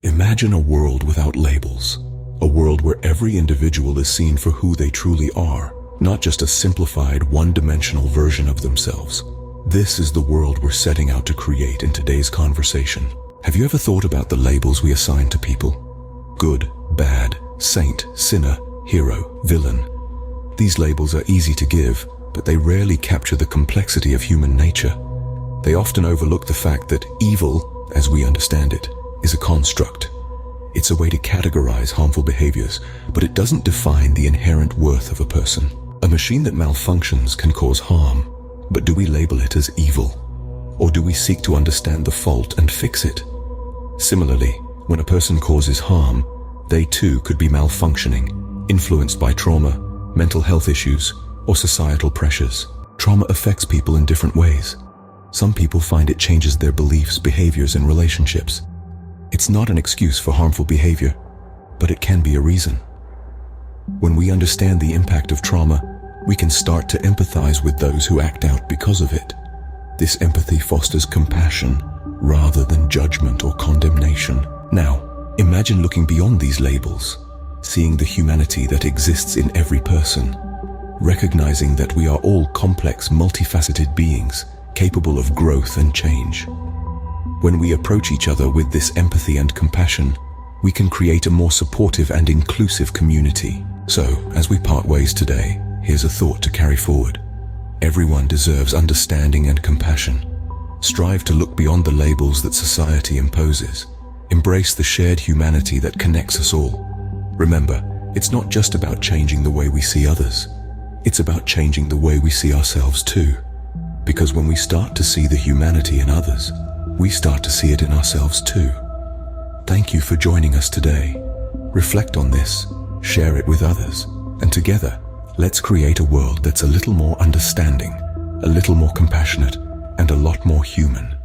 Imagine a world without labels, a world where every individual is seen for who they truly are, not just a simplified, one-dimensional version of themselves. This is the world we're setting out to create in today's conversation. Have you ever thought about the labels we assign to people? Good, bad, saint, sinner, hero, villain. These labels are easy to give, but they rarely capture the complexity of human nature. They often overlook the fact that evil, as we understand it, is a construct. It's a way to categorize harmful behaviors, but it doesn't define the inherent worth of a person. A machine that malfunctions can cause harm, but do we label it as evil? Or do we seek to understand the fault and fix it? Similarly, when a person causes harm, they too could be malfunctioning, influenced by trauma, mental health issues, or societal pressures. Trauma affects people in different ways. Some people find it changes their beliefs, behaviors, and relationships. It's not an excuse for harmful behavior, but it can be a reason. When we understand the impact of trauma, we can start to empathize with those who act out because of it. This empathy fosters compassion rather than judgment or condemnation. Now, imagine looking beyond these labels, seeing the humanity that exists in every person, recognizing that we are all complex, multifaceted beings, capable of growth and change. When we approach each other with this empathy and compassion, we can create a more supportive and inclusive community. So, as we part ways today, here's a thought to carry forward. Everyone deserves understanding and compassion. Strive to look beyond the labels that society imposes. Embrace the shared humanity that connects us all. Remember, it's not just about changing the way we see others. It's about changing the way we see ourselves too. Because when we start to see the humanity in others, we start to see it in ourselves too. Thank you for joining us today. Reflect on this, share it with others, and together, let's create a world that's a little more understanding, a little more compassionate, and a lot more human.